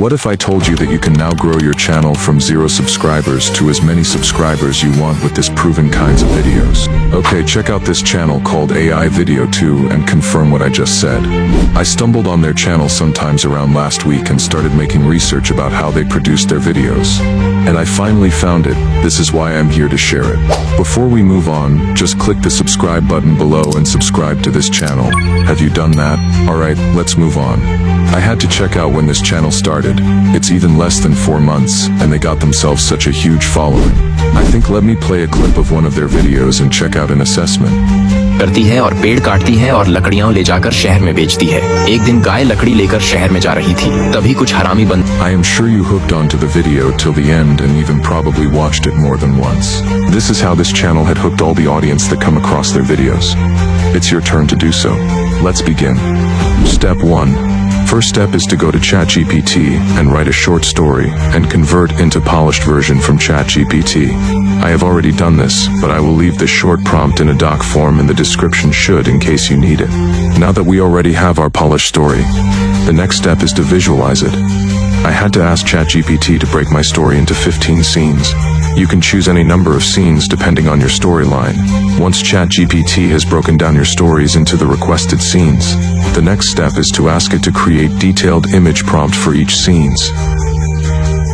What if I told you that you can now grow your channel from 0 subscribers to as many subscribers you want with this proven kinds of videos? Okay, check out this channel called AI Video 2 and confirm what I just said. I stumbled on their channel sometimes around last week and started making research about how they produce their videos. And I finally found it. This is why I'm here to share it. Before we move on, just click the subscribe button below and subscribe to this channel. Have you done that? Alright, let's move on. I had to check out when this channel started. It's even less than 4 months, and they got themselves such a huge following. I think let me play a clip of one of their videos and check out an assessment. करती है और पेड़ काटती है और लकड़ियां ले जाकर शहर में बेचती है। एक दिन गाय लकड़ी लेकर शहर में जा रही थी, तभी कुछ हरामी बन। I am sure you hooked onto the video till the end and even probably watched it more than once. This is how this channel had hooked all the audience that come across their videos. It's your turn to do so. Let's begin. Step 1. First step is to go to ChatGPT and write a short story and convert into polished version from ChatGPT. I have already done this, but I will leave this short prompt in a doc form in the description in case you need it. Now that we already have our polished story, the next step is to visualize it. I had to ask ChatGPT to break my story into 15 scenes. You can choose any number of scenes depending on your storyline. Once ChatGPT has broken down your stories into the requested scenes, the next step is to ask it to create detailed image prompt for each scenes.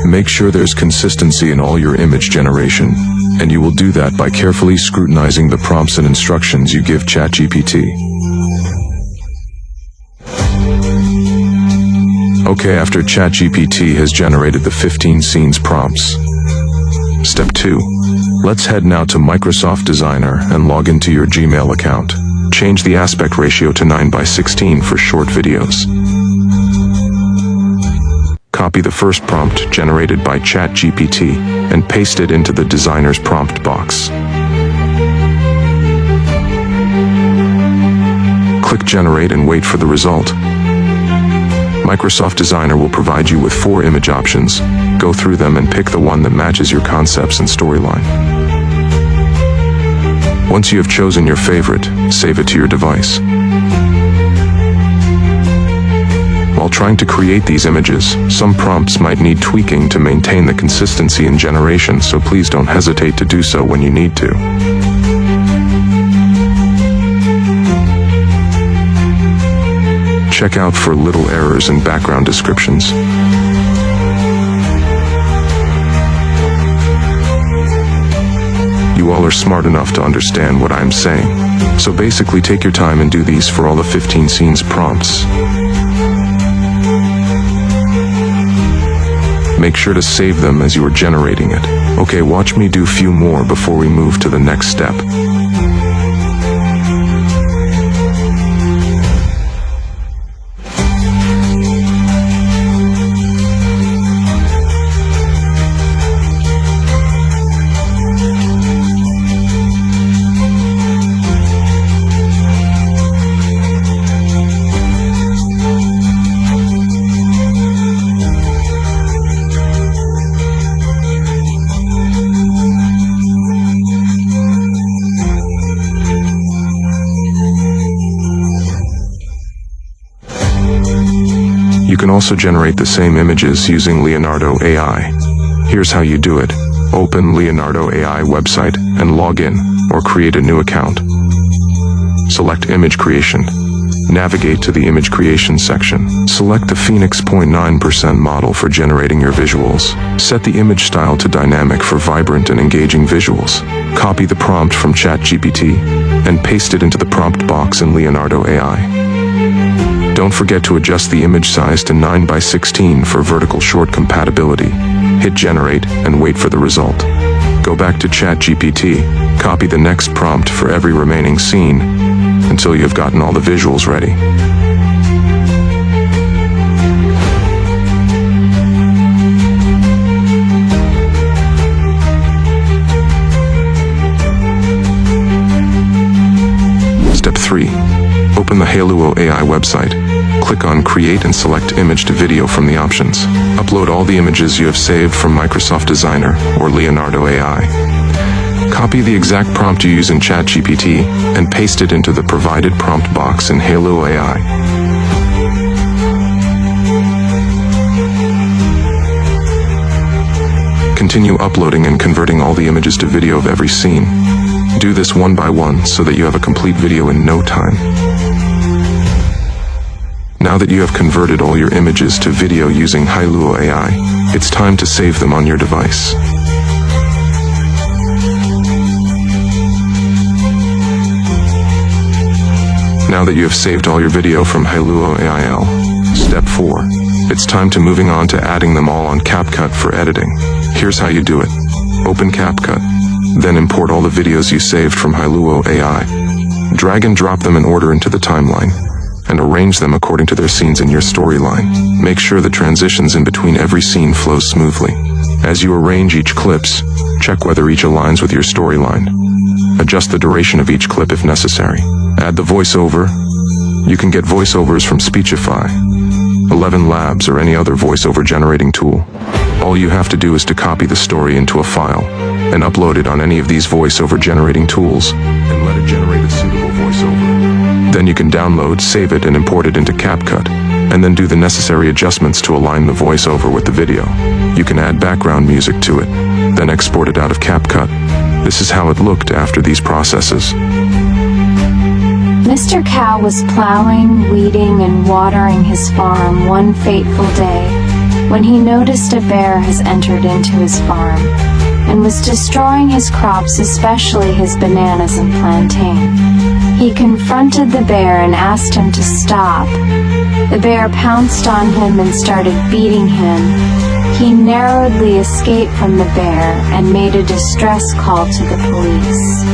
Make sure there's consistency in all your image generation, and you will do that by carefully scrutinizing the prompts and instructions you give ChatGPT. Okay, after ChatGPT has generated the 15 scenes prompts. Step 2. Let's head now to Microsoft Designer and log into your Gmail account. Change the aspect ratio to 9:16 for short videos. Copy the first prompt generated by ChatGPT and paste it into the designer's prompt box. Click Generate and wait for the result. Microsoft Designer will provide you with 4 image options. Go through them and pick the one that matches your concepts and storyline. Once you have chosen your favorite, save it to your device. While trying to create these images, some prompts might need tweaking to maintain the consistency in generation, so please don't hesitate to do so when you need to. Check out for little errors in background descriptions. You all are smart enough to understand what I'm saying. So basically take your time and do these for all the 15 scenes prompts. Make sure to save them as you are generating it. Okay, watch me do a few more before we move to the next step. You can also generate the same images using Leonardo AI. Here's how you do it. Open Leonardo AI website and log in, or create a new account. Select Image Creation. Navigate to the Image Creation section. Select the Phoenix 0.9% model for generating your visuals. Set the image style to dynamic for vibrant and engaging visuals. Copy the prompt from ChatGPT and paste it into the prompt box in Leonardo AI. Don't forget to adjust the image size to 9:16 for vertical short compatibility. Hit Generate and wait for the result. Go back to ChatGPT, copy the next prompt for every remaining scene until you've gotten all the visuals ready. Step 3. Open the Hailuo AI website. Click on Create and select Image to Video from the options. Upload all the images you have saved from Microsoft Designer or Leonardo AI. Copy the exact prompt you use in ChatGPT and paste it into the provided prompt box in Hailuo AI. Continue uploading and converting all the images to video of every scene. Do this one by one so that you have a complete video in no time. Now that you have converted all your images to video using Hailuo AI, it's time to save them on your device. Now that you have saved all your video from Hailuo AI, step 4. It's time to moving on to adding them all on CapCut for editing. Here's how you do it. Open CapCut, then import all the videos you saved from Hailuo AI. Drag and drop them in order into the timeline, and arrange them according to their scenes in your storyline. Make sure the transitions in between every scene flow smoothly. As you arrange each clips, check whether each aligns with your storyline. Adjust the duration of each clip if necessary. Add the voiceover. You can get voiceovers from Speechify, 11 Labs, or any other voiceover generating tool. All you have to do is to copy the story into a file and upload it on any of these voiceover generating tools and let it generate a suitable voiceover. Then you can download, save it, and import it into CapCut, and then do the necessary adjustments to align the voiceover with the video. You can add background music to it, then export it out of CapCut. This is how it looked after these processes. Mr. Cow was plowing, weeding, and watering his farm one fateful day when he noticed a bear has entered into his farm and was destroying his crops, especially his bananas and plantain. He confronted the bear and asked him to stop. The bear pounced on him and started beating him. He narrowly escaped from the bear and made a distress call to the police.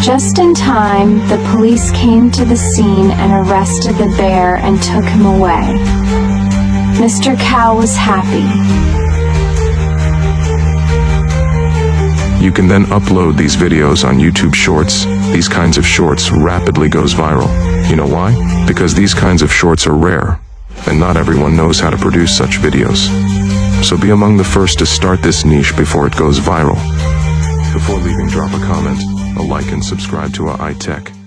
Just in time, the police came to the scene and arrested the bear and took him away. Mr. Cow was happy. You can then upload these videos on YouTube Shorts. These kinds of shorts rapidly goes viral. You know why? Because these kinds of shorts are rare, and not everyone knows how to produce such videos. So be among the first to start this niche before it goes viral. Before leaving, drop a comment, a like, and subscribe to our AITECH.